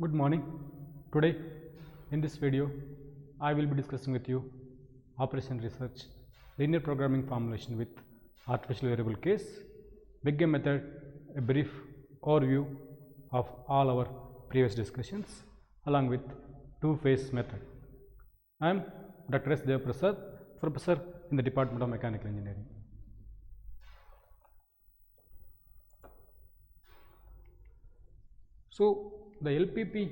Good morning. Today in this video I will be discussing with you operation research, linear programming formulation with artificial variable case, big game method, a brief overview of all our previous discussions along with two-phase method. I am Dr. S. Devaprasad, professor in the Department of Mechanical Engineering. So the LPP,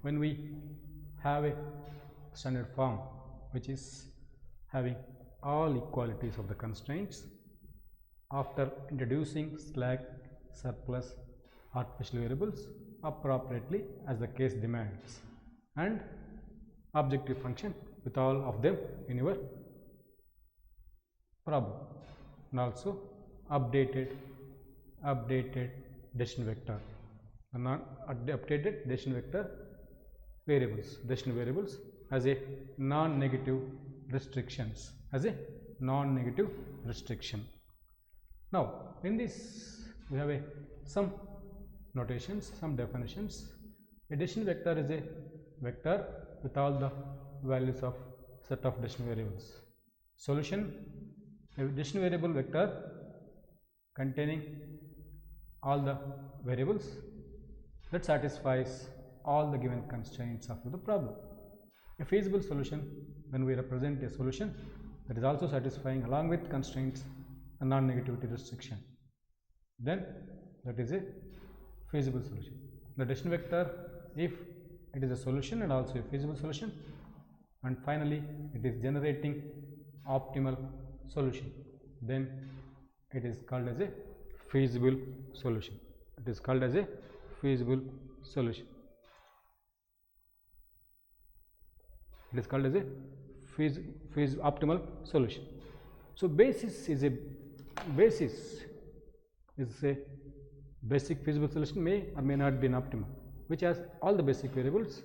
when we have a standard form which is having all equalities of the constraints, after introducing slack, surplus, artificial variables appropriately as the case demands, and objective function with all of them in your problem, and also updated decision vector, updated decision vector variables as a non-negative restrictions, Now in this we have some notations, some definitions. A decision vector is a vector with all the values of set of decision variables. Solution, a decision variable vector containing all the variables that satisfies all the given constraints of the problem. A feasible solution, when we represent a solution that is also satisfying along with constraints a non-negativity restriction, then that is a feasible solution. The decision vector, if it is a solution and also a feasible solution, and finally it is generating optimal solution, then it is called as a feasible solution. It is called as a feasible solution. It is called as a optimal solution. So basis is a basic feasible solution may or may not be an optimal, which has all the basic variables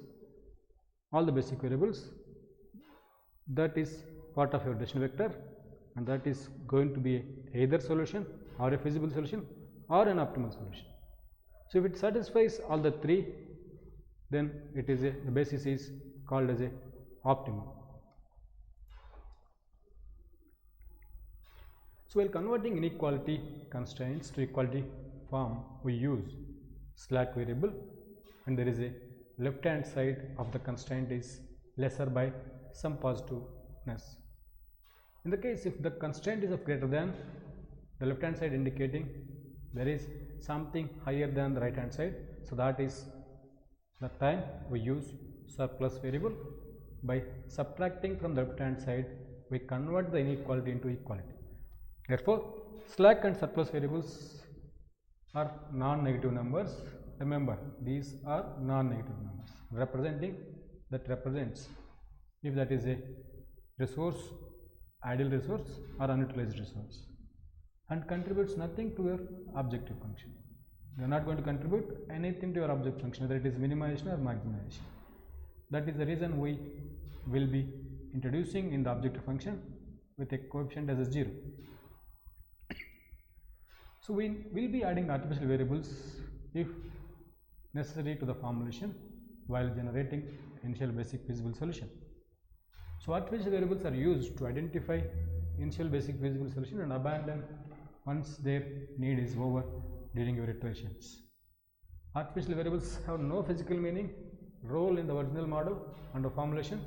that is part of your decision vector, and that is going to be either solution or a feasible solution or an optimal solution. So if it satisfies all the three, then it is the basis is called as a optimal. So while converting inequality constraints to equality form, we use slack variable, and there is a left hand side of the constraint is lesser by some positiveness. In the case if the constraint is of greater than, the left hand side indicating there is something higher than the right hand side, so that is the time we use surplus variable. By subtracting from the left hand side, we convert the inequality into equality. Therefore slack and surplus variables are non-negative numbers. Remember, these are non-negative numbers represents if that is a resource, ideal resource or unutilized resource, and contributes nothing to your objective function. They are not going to contribute anything to your objective function, whether it is minimization or maximization. That is the reason we will be introducing in the objective function with a coefficient as a 0. So we will be adding artificial variables if necessary to the formulation while generating initial basic feasible solution. So artificial variables are used to identify initial basic feasible solution and abandon once their need is over during your iterations. Artificial variables have no physical meaning, role in the original model and the formulation,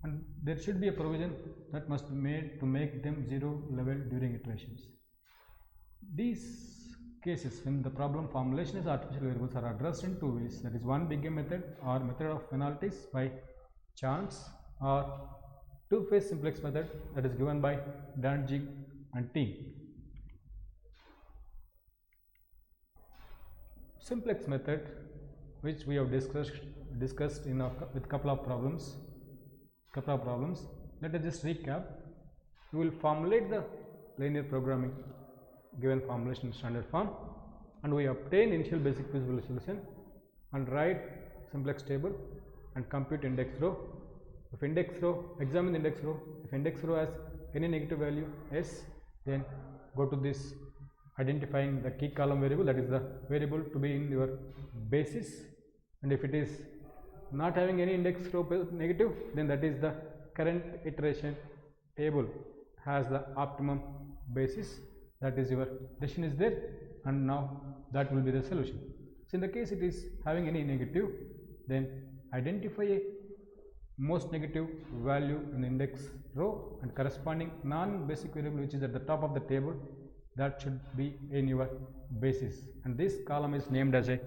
and there should be a provision that must be made to make them zero level during iterations. These cases when the problem formulation is artificial variables are addressed in two ways, that is one big game method or method of penalties by chance, or two-phase simplex method that is given by Dantzig and team. Simplex method, which we have discussed in with couple of problems. Let us just recap. We will formulate the linear programming given formulation in standard form, and we obtain initial basic feasible solution and write simplex table and compute index row. If index row, examine the index row. If index row has any negative value s, then go to this identifying the key column variable, that is the variable to be in your basis, and if it is not having any index row negative, then that is the current iteration table has the optimum basis, that is your decision is there, and now that will be the solution. So in the case it is having any negative, then identify a most negative value in the index row and corresponding non-basic variable which is at the top of the table, that should be in your basis, and this column is named as a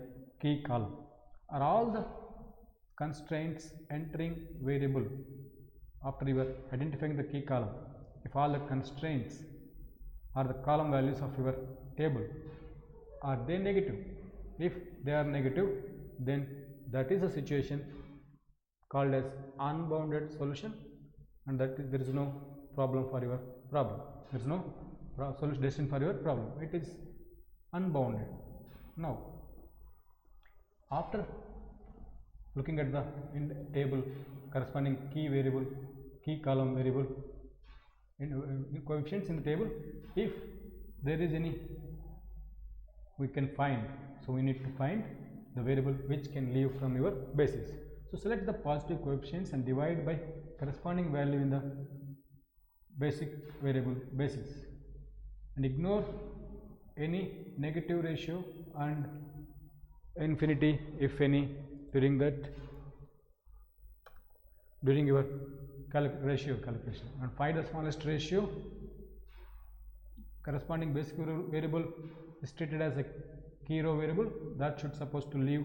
key column. Are all the constraints entering variable after you are identifying the key column? If all the constraints are the column values of your table, are they negative? If they are negative, then that is a situation called as unbounded solution, and that there is no problem for your problem. There is no solution decision for your problem. It is unbounded. Now, after looking at the table corresponding key variable, key column variable, in coefficients in the table, if there is any, we can find. So we need to find the variable which can leave from your basis. So select the positive coefficients and divide by corresponding value in the basic variable basis, and ignore any negative ratio and infinity if any during your ratio calculation, and find the smallest ratio. Corresponding basic variable is treated as a key row variable that should supposed to leave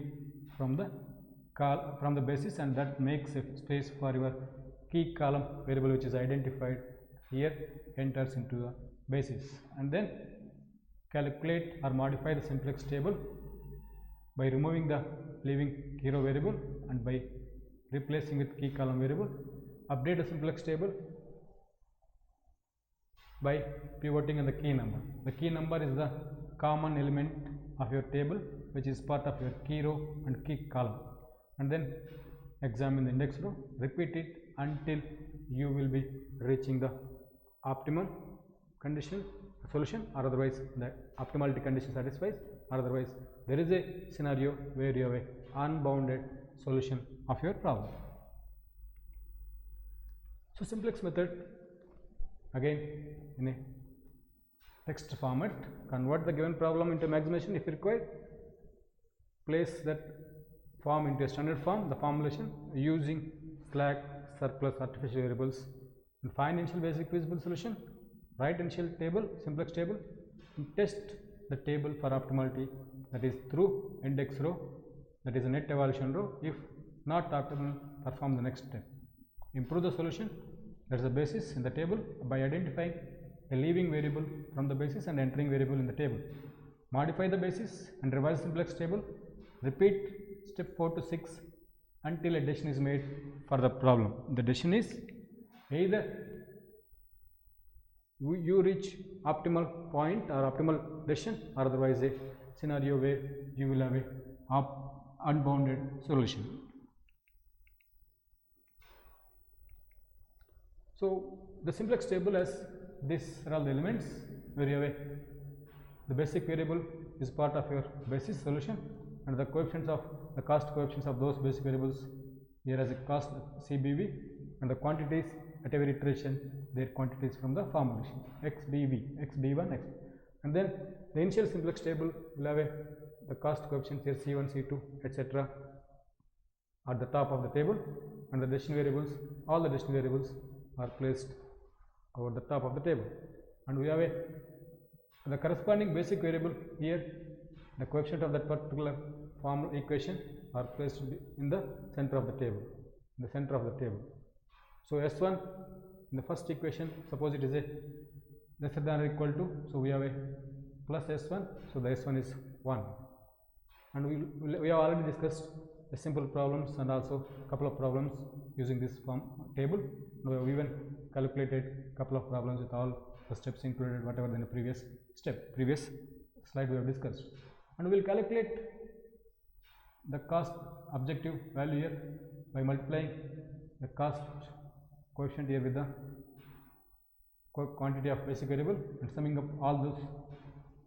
from the basis, and that makes a space for your key column variable which is identified here, enters into the basis, and then calculate or modify the simplex table by removing the leaving key row variable and by replacing with key column variable. Update the simplex table by pivoting on the key number. The key number is the common element of your table which is part of your key row and key column, and then examine the index row. Repeat it until you will be reaching the optimum condition solution, or otherwise the optimality condition satisfies, or otherwise there is a scenario where you have a unbounded solution of your problem. So simplex method, again in a text format, convert the given problem into maximization if required, place that form into a standard form, the formulation using slack, surplus, artificial variables, and find initial basic feasible solution. Write initial table, simplex table, and test the table for optimality, that is through index row, that is a net evaluation row. If not optimal, perform the next step. Improve the solution, that is the basis in the table, by identifying a leaving variable from the basis and entering variable in the table. Modify the basis and revise simplex table. Repeat step 4 to 6 until a decision is made for the problem. The decision is either you reach optimal point or optimal decision, or otherwise a scenario where you will have a unbounded solution. So the simplex table has these are all the elements where you have the basic variable is part of your basis solution, and the coefficients of the cost coefficients of those basic variables here as a cost CBV, and the quantities at every iteration, their quantities from the formulation XBV, XB1, X, and then the initial simplex table will have the cost coefficients here C1, C2, etc. at the top of the table, and the decision variables, all the decision variables are placed over the top of the table, and we have the corresponding basic variable here, the coefficient of that particular formula equation are placed in the center of the table, in the center of the table. So S1 in the first equation, suppose it is a lesser than or equal to, so we have a plus S1, so the S1 is 1, and we have already discussed the simple problems and also a couple of problems using this form table. We have even calculated a couple of problems with all the steps included, whatever in the previous slide we have discussed, and we will calculate the cost objective value here by multiplying the cost coefficient here with the quantity of basic variable and summing up all those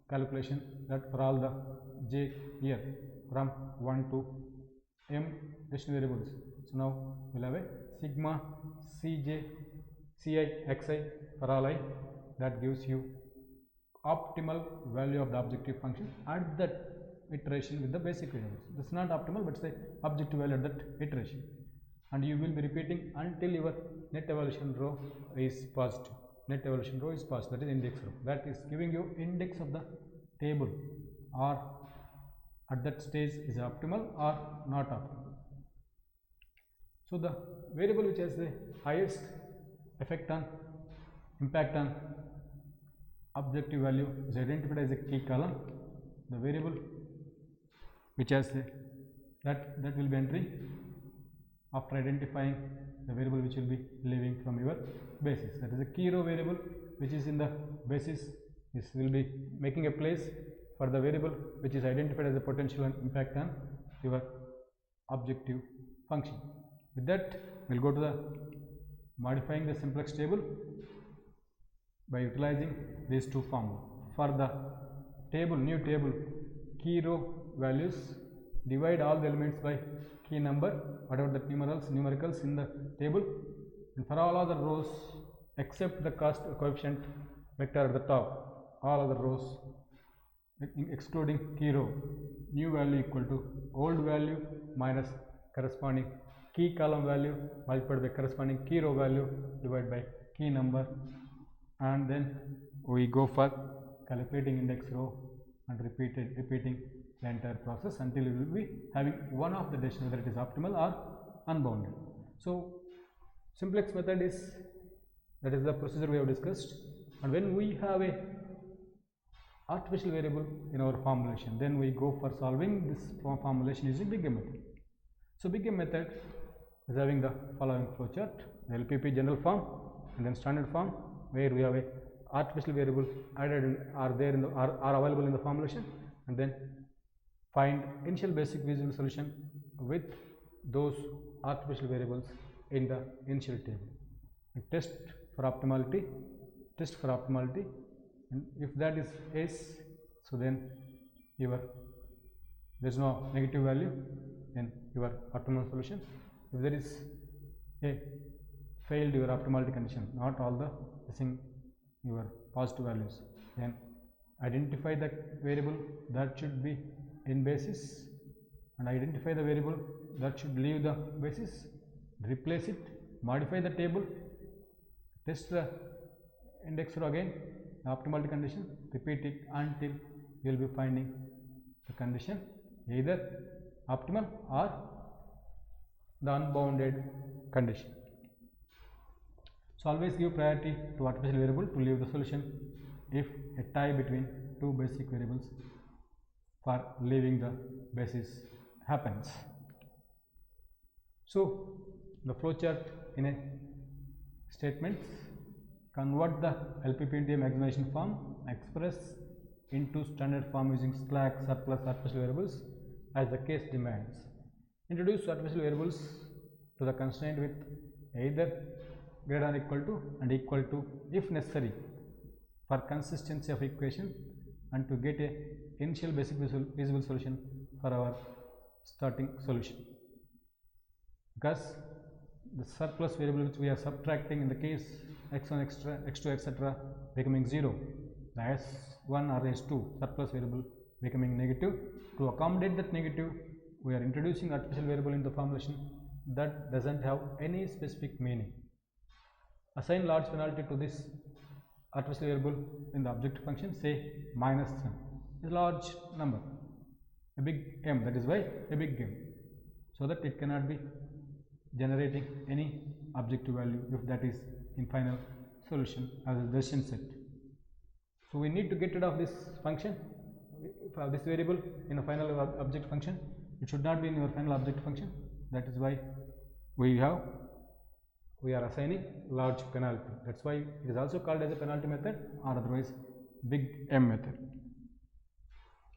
calculation that for all the j here from 1 to m decision variables. So now we'll have a sigma cj ci xi for all I. That gives you optimal value of the objective function at that iteration with the basic variables. This is not optimal, but say objective value at that iteration, and you will be repeating until your net evaluation row is positive. Net evaluation row is positive, that is index row. That is giving you index of the table, or at that stage is optimal or not optimal. So the variable which has the highest effect on impact on objective value is identified as a key column. The variable which has the that will be entering after identifying the variable which will be leaving from your basis. That is a key row variable which is in the basis. This will be making a place for the variable which is identified as a potential and impact on your objective function. With that, we will go to the modifying the simplex table by utilizing these two formulas. For the table, new table, key row values, divide all the elements by key number, whatever the numericals in the table, and for all other rows except the coefficient vector at the top, all other rows excluding key row, new value equal to old value minus corresponding key column value multiplied by corresponding key row value divided by key number, and then we go for calculating index row and repeating the entire process until we will be having one of the decision, whether it is optimal or unbounded. So simplex method is, that is the procedure we have discussed, and when we have a artificial variable in our formulation, then we go for solving this formulation using Big M method. So Big M method is having the following flowchart: the LPP general form and then standard form, where we have a artificial variable added in, are available in the formulation, and then find initial basic feasible solution with those artificial variables in the initial table, and test for optimality, and if that is yes, so then there is no negative value, then your optimal solution. If there is a failed your optimality condition, not all the missing your positive values, then identify the variable that should be in basis and identify the variable that should leave the basis, replace it, modify the table, test the index row again, the optimality condition, repeat it until you will be finding the condition either optimal or the unbounded condition. So always give priority to artificial variable to leave the solution if a tie between two basic variables for leaving the basis happens. So the flowchart in a statements: convert the LPP into a maximization form, express into standard form using slack, surplus, artificial variables as the case demands. Introduce artificial variables to the constraint with either greater than equal to and equal to if necessary for consistency of equation and to get a initial basic feasible solution for our starting solution. Because the surplus variable which we are subtracting in the case x1, x2, etc. becoming 0, the s1 or s2 surplus variable becoming negative. To accommodate that negative, we are introducing artificial variable in the formulation that doesn't have any specific meaning. Assign large penalty to this artificial variable in the objective function, say minus m, a large number, a big M, that is why a big M, so that it cannot be generating any objective value if that is in final solution as a decision set. So we need to get rid of this function, this variable in a final object function. It should not be in your final object function. That is why we are assigning large penalty. That's why it is also called as a penalty method or otherwise Big M method.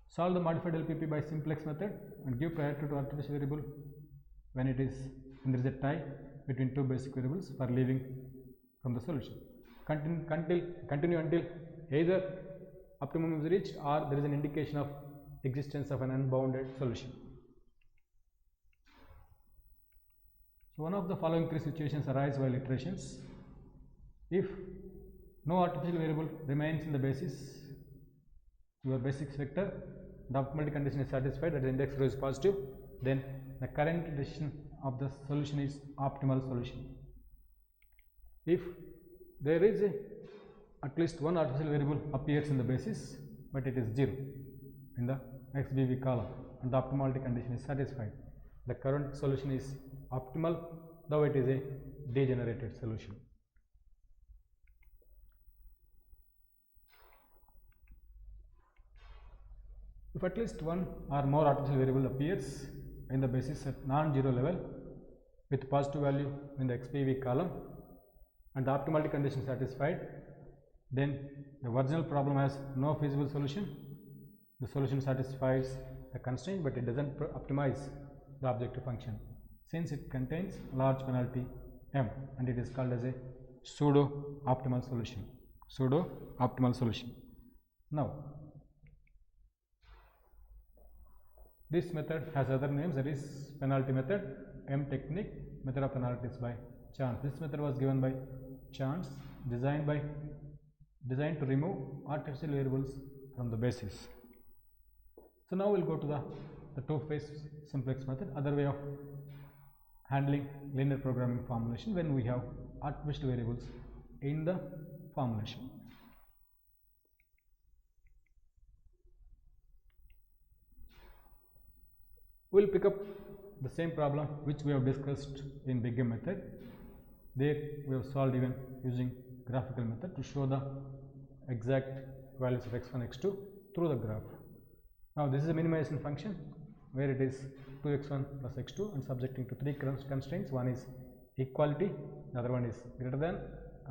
Solve the modified LPP by simplex method and give priority to artificial variable when there is a tie between two basic variables for leaving from the solution. Continue until either optimum is reached or there is an indication of existence of an unbounded solution. So one of the following three situations arise while iterations. If no artificial variable remains in the basis, your basic vector, the optimality condition is satisfied, that the index row is positive, then the current decision of the solution is optimal solution. If there is at least one artificial variable appears in the basis, but it is 0 in the XBV column and the optimality condition is satisfied, the current solution is optimal, though it is a degenerated solution. If at least one or more artificial variable appears in the basis at non-zero level with positive value in the XPV column and the optimality condition is satisfied, then the original problem has no feasible solution. The solution satisfies the constraint, but it doesn't optimize the objective function since it contains large penalty m, and it is called as a pseudo optimal solution. Pseudo optimal solution. Now, this method has other names, that is penalty method, M technique, method of penalties by chance. This method was given by chance, designed to remove artificial variables from the basis. So now we'll go to the two-phase simplex method, other way of handling linear programming formulation when we have artificial variables in the formulation. We'll pick up the same problem which we have discussed in Big M method. There we have solved even using graphical method to show the exact values of x1, x2 through the graph. Now this is a minimization function where it is 2x1 plus x2 and subjecting to three constraints. One is equality, the other one is greater than,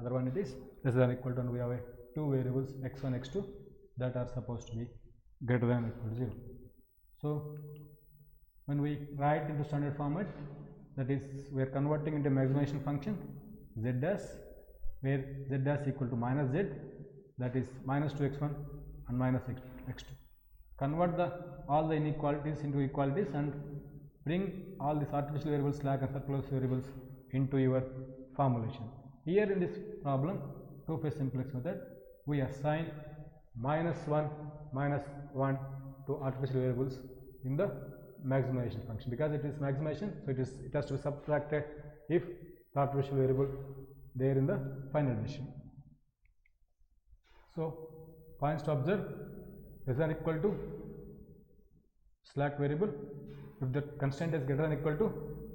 other one it is less than or equal to, and we have two variables x1, x2 that are supposed to be greater than or equal to 0. So when we write into standard format, that is we are converting into maximization function z dash, where z dash equal to minus z, that is minus 2x1 and minus x2. Convert all the inequalities into equalities and bring all these artificial variables, slack and surplus variables into your formulation. Here in this problem, two-phase simplex method, we assign -1, -1 to artificial variables in the maximization function. Because it is maximization, so it has to be subtracted if the artificial variable there in the final decision. So points to observe: less than or equal to slack variable. If the constraint is greater than or equal to,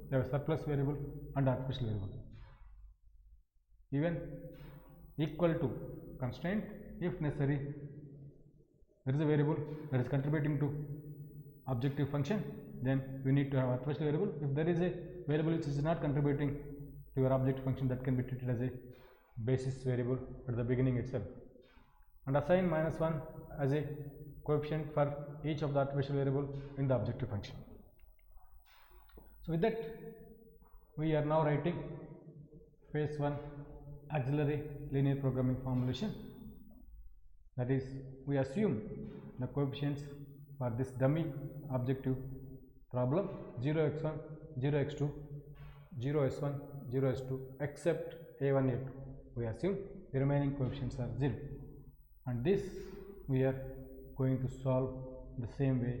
you have a surplus variable and artificial variable. Even equal to constraint, if necessary, there is a variable that is contributing to objective function, then we need to have artificial variable. If there is a variable which is not contributing to your objective function, that can be treated as a basis variable at the beginning itself, and assign -1 as a coefficient for each of the artificial variable in the objective function. So with that, we are now writing phase 1 auxiliary linear programming formulation. That is, we assume the coefficients for this dummy objective problem 0x1, 0x2, 0s1, 0s2 except a1, a2. We assume the remaining coefficients are 0, and this we are going to solve the same way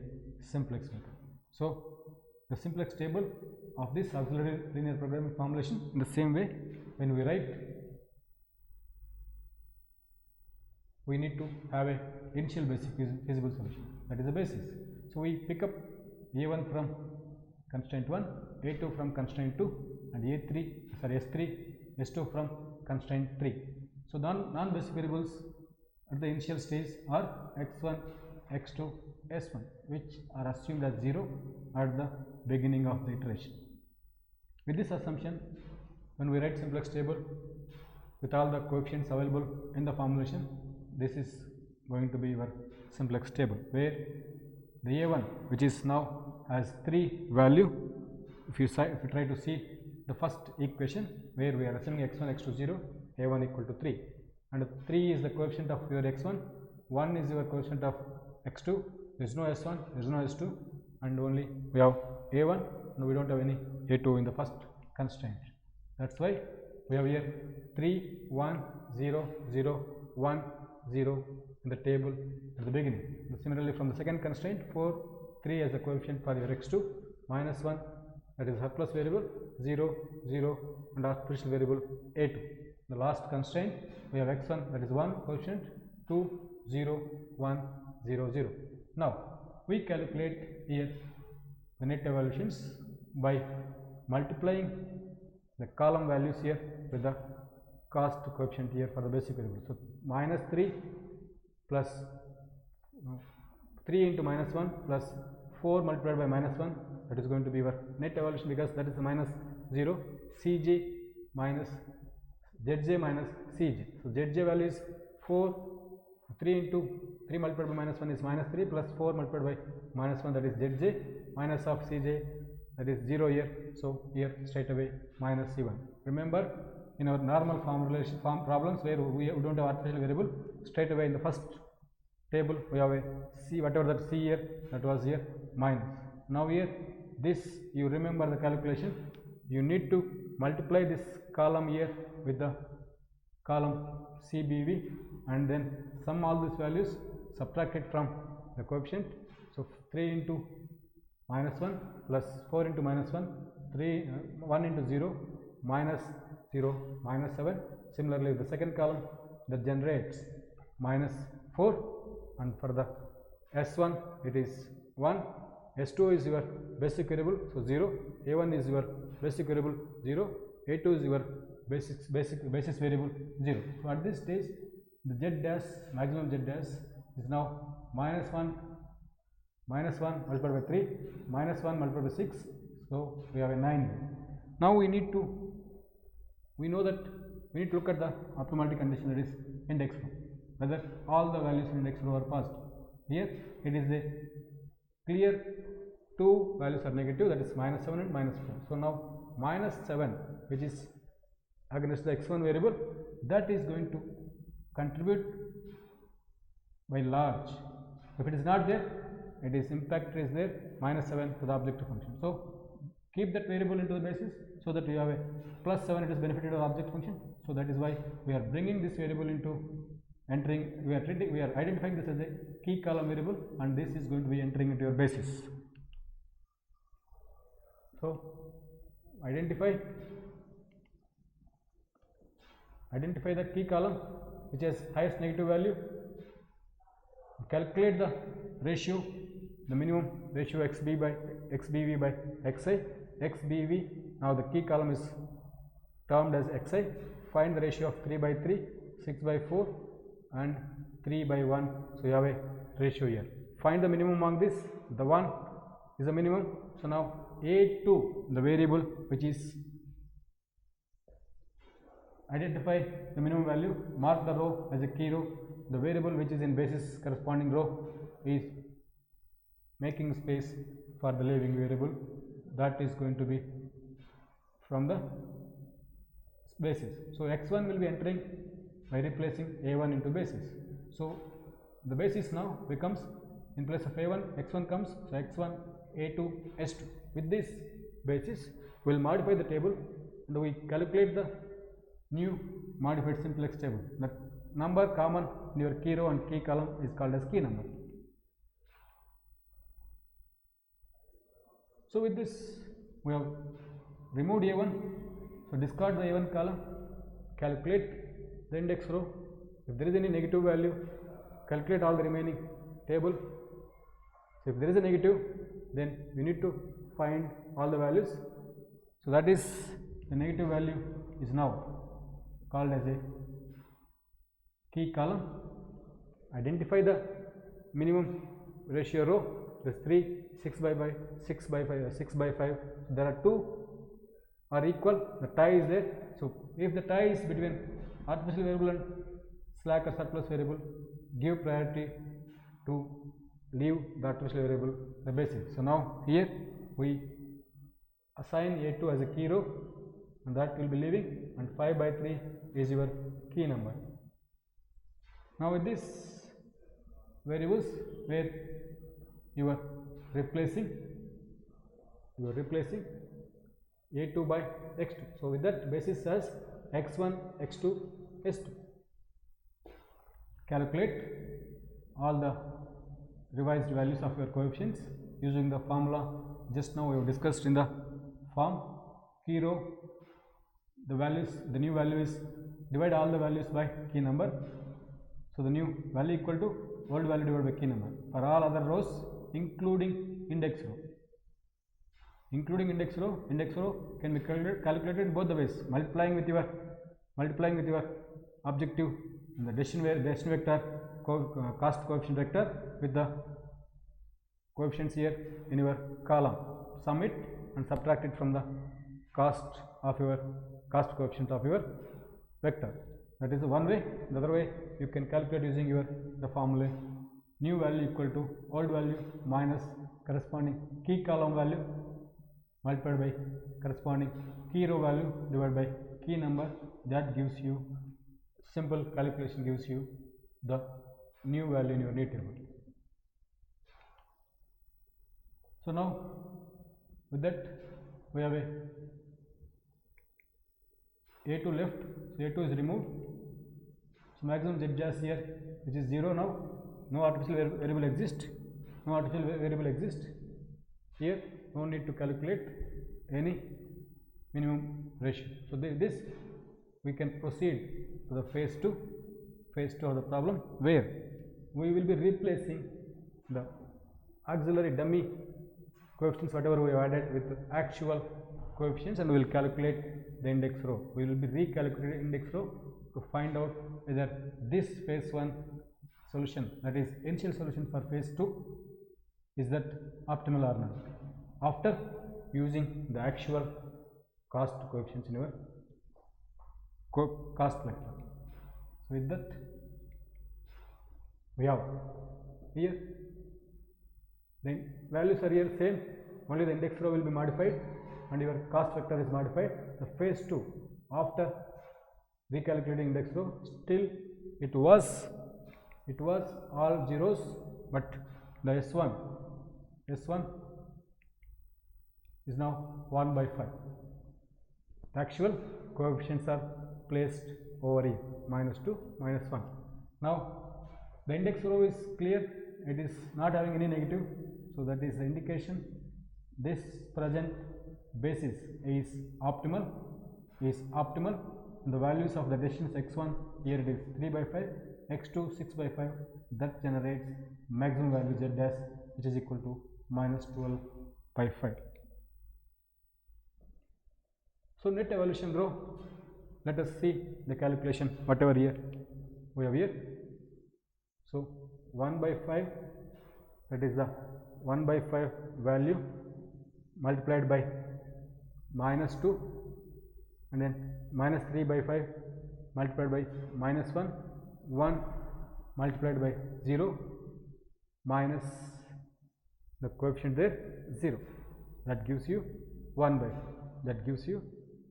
simplex method. So the simplex table of this auxiliary linear programming formulation, in the same way, when we write, we need to have a initial basic feasible solution, that is the basis. So we pick up a1 from constraint 1, a2 from constraint 2, and s3, s2 from constraint 3. So non-basic variables at the initial stage are x1, x2, s1, which are assumed as 0 at the beginning of the iteration. With this assumption, when we write simplex table with all the coefficients available in the formulation, this is going to be your simplex table, where the a1, which is now has 3 value, if you try to see the first equation where we are assuming x1, x2, 0, a1 equal to 3, and 3 is the coefficient of your x1, 1 is your coefficient of x2, there is no s1, there is no s2, and only we have a1, and we don't have any a2 in the first constraint. That's why we have here 3, 1, 0, 0, 1, 0 in the table at the beginning. Similarly, from the second constraint, 4, 3 as the coefficient for your x2, minus 1, that is surplus variable, 0, 0, and artificial variable a2. The last constraint, we have x1, that is 1 coefficient, 2, 0, 1, 0, 0. Now, we calculate here the net evaluations by multiplying the column values here with the cost coefficient here for the basic variable. So, minus 3 plus 3 into minus 1 plus 4 multiplied by minus 1, that is going to be your net evaluation, because that is the minus 0, Cj minus Zj minus Cj. So, Zj value is 4, 3 into 3 multiplied by minus 1 is minus 3 plus 4 multiplied by minus 1, that is Zj, minus of Cj, that is 0 here. So, here straight away minus C1. Remember, in our normal form problems where we don't have artificial variable, straight away in the first table we have a C, whatever that C here, that was here minus. Now here this, you remember the calculation, you need to multiply this column here with the column CBV and then sum all these values, subtract it from the coefficient. So 3 into minus 1 plus 4 into minus 1, 1 into 0, minus 0, minus 7. Similarly, the second column that generates minus 4, and for the S1 it is 1, S2 is your basic variable, so 0, A1 is your basic variable 0, A2 is your basis variable 0. So at this stage the Z dash, maximum Z dash is now minus 1 multiplied by 3, minus 1 multiplied by 6, so we have a 9. Now we know that we need to look at the optimality condition, that is index row, whether all the values in index row are positive. Here it is a clear two values are negative, that is minus 7 and minus 4. So now minus 7, which is against the x1 variable, that is going to contribute by large. If it is not there, it is impact is there, minus 7 to the objective function. So keep that variable into the basis, so that you have a plus 7, it is benefited of the object function. So that is why we are bringing this variable into entering, we are identifying this as a key column variable, and this is going to be entering into your basis. So identify the key column which has highest negative value, calculate the ratio, the minimum ratio xbv by xi, xbv, now the key column is termed as xi, find the ratio of 3 by 3, 6 by 4 and 3 by 1, so you have a ratio here. Find the minimum among this, the 1 is the minimum, so now A2, the variable which is, identify the minimum value, mark the row as a key row, the variable which is in basis corresponding row is making space for the leaving variable, that is going to be from the basis. So x1 will be entering by replacing a1 into basis. So the basis now becomes, in place of a1, x1 comes, so x1, a2, s2. With this basis we will modify the table and we calculate the new modified simplex table. The number common in your key row and key column is called as key number. So with this we have removed a1, so discard the a1 column, calculate the index row. If there is any negative value, calculate all the remaining table. So if there is a negative, then we need to find all the values. So that is, the negative value is now called as a key column. Identify the minimum ratio row, this 3, 6 by 5, 6 by 5, 6 by 5. There are 2 are equal, the tie is there. So if the tie is between artificial variable and slack or surplus variable, give priority to leave the artificial variable the basis. So now here we assign a2 as a key row, and that will be leaving, and 5 by 3 is your key number. Now with this variables where you are replacing a2 by x2. So with that basis as x1, x2, s2. Calculate all the revised values of your coefficients using the formula just now we have discussed in the form. Key row, the new value is divide all the values by key number. So the new value equal to old value divided by key number for all other rows including index row. Including index row can be calculated both the ways, multiplying with your objective in the decision vector cost coefficient vector with the coefficients here in your column. Sum it and subtract it from the cost coefficient of your vector. That is one way. The other way you can calculate using the formula new value equal to old value minus corresponding key column value multiplied by corresponding key row value divided by key number. That gives you simple calculation, gives you the new value in your new table. So now with that we have a a2 left, so a2 is removed. So maximum z dash here which is 0 now, no artificial variable exists, here no need to calculate any minimum ratio. So this we can proceed to the phase 2 of the problem, where we will be replacing the auxiliary dummy coefficients whatever we have added with actual coefficients, and we will calculate the index row. We will be recalculating index row to find out whether this phase 1 solution, that is initial solution for phase 2, is that optimal or not, after using the actual cost coefficients in your cost vector. So with that we have here the values are here same, only the index row will be modified and your cost vector is modified. The phase 2 after recalculating index row, still it was all zeros, but the S1 is now 1 by 5. The actual coefficients are placed over here, -2, -1. Now the index row is clear, it is not having any negative, so that is the indication this present basis is optimal, and the values of the decisions x1 here it is 3 by 5, x2 6 by 5, that generates maximum value z dash which is equal to -12 by 5. So net evaluation row, let us see the calculation whatever here we have here. So 1 by 5, that is the 1 by 5 value multiplied by -2, and then -3 by 5 multiplied by -1, 1 multiplied by 0 minus the coefficient there 0, that gives you 1 by 5, that gives you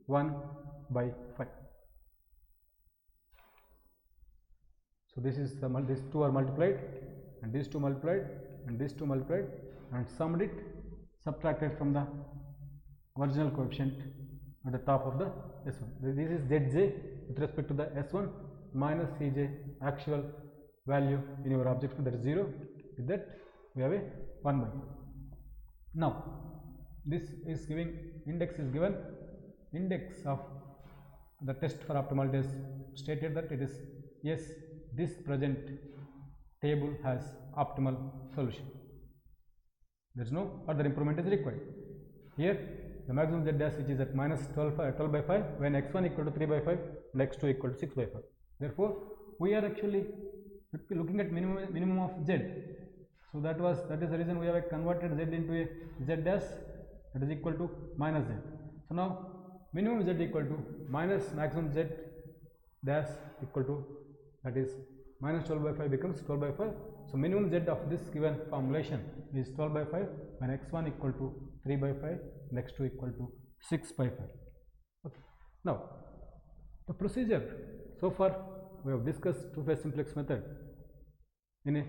1 by 5. So this is these two are multiplied, and these two multiplied, and these two multiplied, and summed it, subtracted from the original coefficient at the top of the S1. This is Zj with respect to the S1 minus Cj actual value in your object, that is 0. With that we have a 1 by 5. Now this is giving index is given, index of the test for optimality is stated that it is yes, this present table has optimal solution, there is no further improvement is required. Here the maximum z dash which is at -12 by 5 when x1 equal to 3 by 5 and x2 equal to 6 by 5. Therefore we are actually looking at minimum of z. So that is the reason we have converted z into a z dash that is equal to minus z. So now minimum z equal to minus maximum z dash equal to, that is -12 by 5 becomes 12 by 5. So minimum z of this given formulation is 12 by 5 when x1 equal to 3 by 5 and x2 equal to 6 by 5. Okay. Now the procedure, so far we have discussed two-phase simplex method in a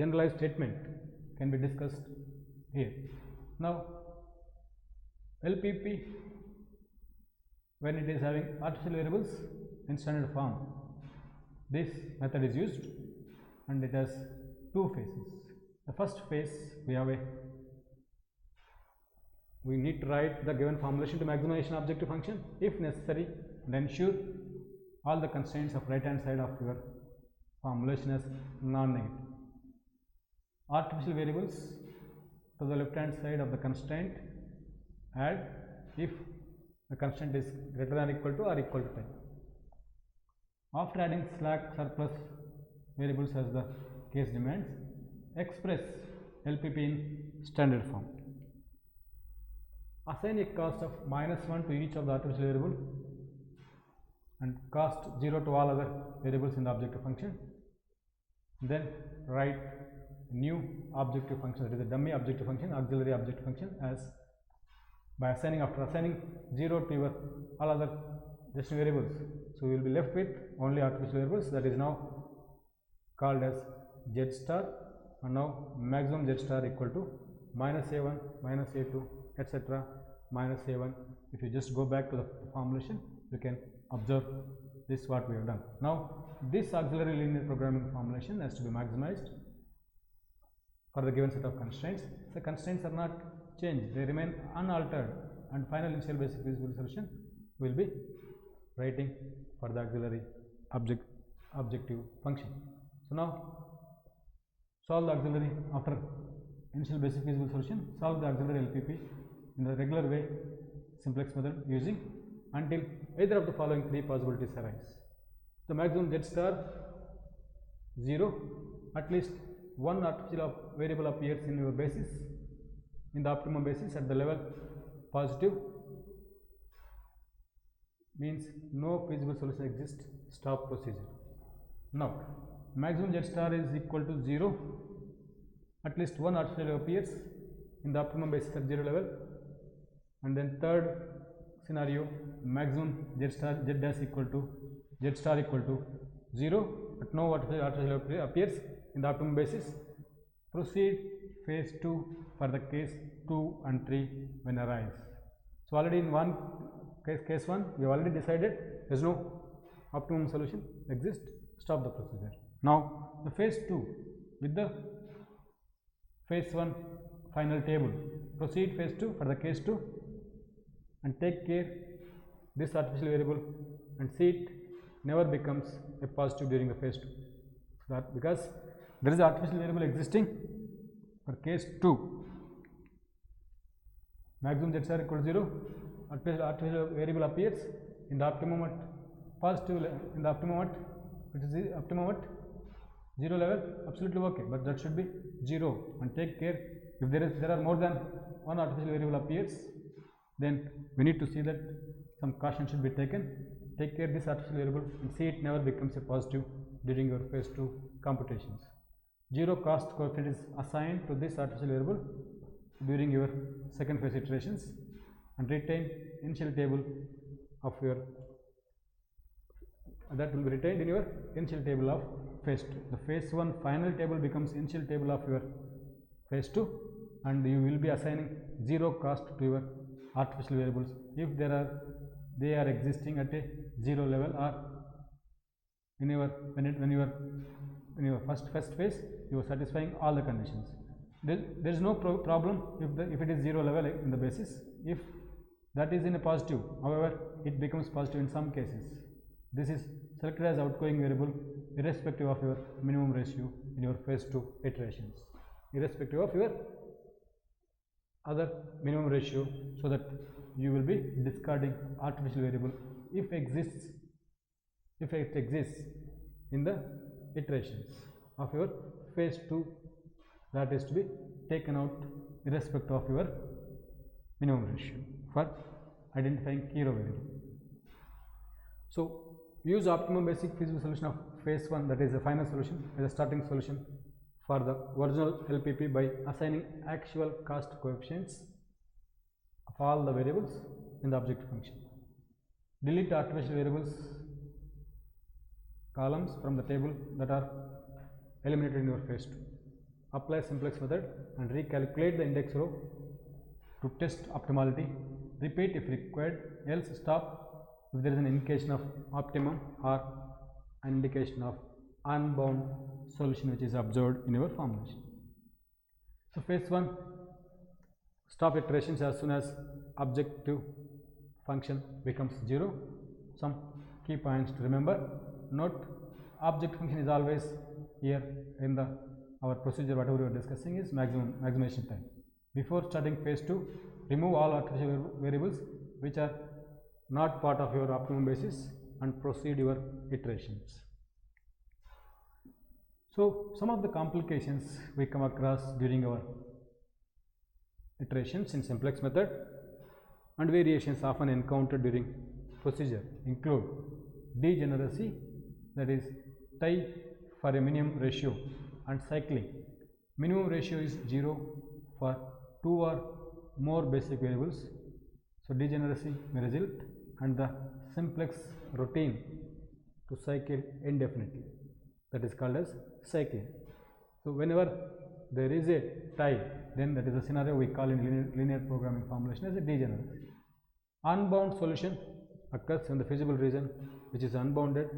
generalized statement can be discussed here. Now LPP when it is having artificial variables in standard form. This method is used and it has two phases. The first phase, we need to write the given formulation to maximization objective function if necessary, and ensure all the constraints of right hand side of your formulation as non-negative. Artificial variables to the left hand side of the constraint, add if the constraint is greater than or equal to 10. After adding slack surplus variables as the case demands, express LPP in standard form. Assign a cost of -1 to each of the artificial variable and cost 0 to all other variables in the objective function. Then write new objective function, that is a dummy objective function, auxiliary objective function, as by after assigning 0 to your all other destination variables. So we will be left with only artificial variables, that is now called as Z star, and now maximum Z star equal to -a1, -a2, etc. -a1. If you just go back to the formulation, you can observe this what we have done. Now this auxiliary linear programming formulation has to be maximized for the given set of constraints. The constraints are not changed, they remain unaltered, and final initial basic feasible solution will be writing for the auxiliary objective function. So now solve the auxiliary after initial basic feasible solution, solve the auxiliary LPP in the regular way, simplex method, using until either of the following three possibilities arise. The maximum Z star 0, at least one artificial variable appears in your basis, in the optimum basis at the level positive, means no feasible solution exists, stop procedure. Now maximum Z star is equal to 0, at least one artificial appears in the optimum basis at 0 level, and then third scenario, maximum Z dash equal to Z star equal to 0, but no artificial appears in the optimum basis. Proceed phase 2 for the case 2 and 3 when arise. So already in one case 1 we have already decided there is no optimum solution exists, stop the procedure. Now the phase 2 with the phase 1 final table, proceed phase 2 for the case 2 and take care this artificial variable and see it never becomes a positive during the phase 2. That because there is an artificial variable existing for case 2, maximum Z star equal to 0, artificial variable appears in the optimum at positive, in the optimum at, it is the optimum at 0 level, absolutely okay, but that should be 0, and take care if there are more than one artificial variable appears, then we need to see that some caution should be taken. Take care this artificial variable and see it never becomes a positive during your phase 2 computations. 0 cost coefficient is assigned to this artificial variable during your second phase iterations, and retain initial table of your, that will be retained in your initial table of phase 2. The phase 1 final table becomes initial table of your phase 2, and you will be assigning 0 cost to your artificial variables if they are existing at a 0 level, or in your when your first phase you are satisfying all the conditions. There is no problem if it is 0 level in the basis, if that is in a positive, however it becomes positive in some cases. This is selected as outgoing variable irrespective of your minimum ratio in your phase 2 iterations, irrespective of your other minimum ratio, so that you will be discarding artificial variable if it exists in the iterations of your phase 2, that is to be taken out irrespective of your minimum ratio for identifying key row variable. So use optimum basic feasible solution of phase 1, that is the final solution, as a starting solution for the original LPP by assigning actual cost coefficients of all the variables in the objective function. Delete artificial variables columns from the table that are eliminated in your phase 2. Apply simplex method and recalculate the index row to test optimality. Repeat if required, else stop if there is an indication of optimum or an indication of unbound solution which is observed in your formulation. So phase 1, stop iterations as soon as objective function becomes 0. Some key points to remember. Note, objective function is always here in the our procedure. Whatever we are discussing is maximization time. Before starting phase 2, remove all artificial variables which are not part of your optimum basis and proceed your iterations. So some of the complications we come across during our iterations in simplex method and variations often encountered during procedure include degeneracy, that is tie for a minimum ratio, and cycling. Minimum ratio is 0 for 2 or more basic variables, so degeneracy may result, and the simplex routine to cycle indefinitely, that is called as cycling. So whenever there is a tie, then that is a scenario we call in linear programming formulation as a degeneracy. Unbound solution occurs in the feasible region which is unbounded.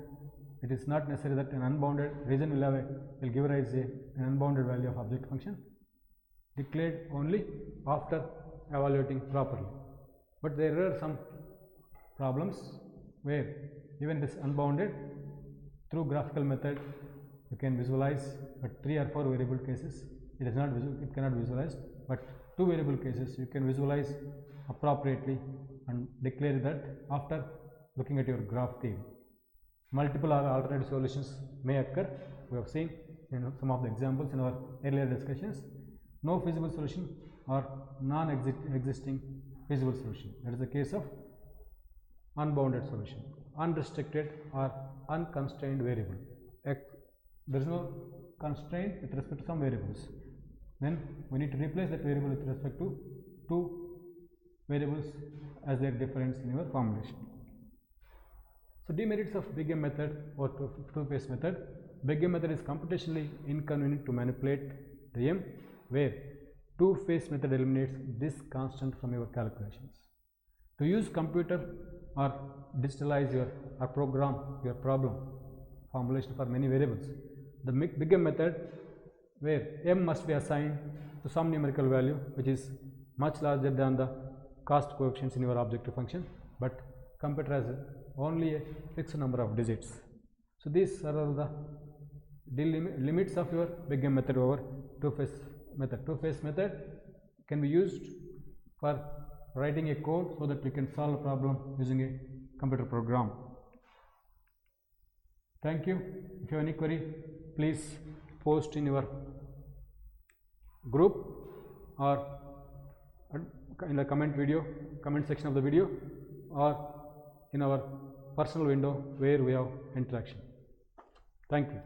It is not necessary that an unbounded region will give rise to an unbounded value of objective function, declared only after evaluating properly. But there are some problems where even this unbounded, through graphical method you can visualize, but 3 or 4 variable cases it cannot visualize, but 2 variable cases you can visualize appropriately and declare that after looking at your graph theory. Multiple or alternative solutions may occur. We have seen in some of the examples in our earlier discussions. No feasible solution or non-existing feasible solution. That is the case of unbounded solution. Unrestricted or unconstrained variable. There is no constraint with respect to some variables. Then we need to replace that variable with respect to 2 variables as their difference in your formulation. So demerits of Big M method or two-phase method. Big M method is computationally inconvenient to manipulate the M, where two-phase method eliminates this constant from your calculations. To use computer or digitalize or program your problem formulation for many variables, the Big M method, where M must be assigned to some numerical value which is much larger than the cost coefficients in your objective function, but computer has only a fixed number of digits. So these are the limits of your Big M method over two-phase method. Two-phase method can be used for writing a code so that you can solve a problem using a computer program. Thank you. If you have any query, please post in your group or in the comment section of the video, or in our personal window where we have interaction. Thank you.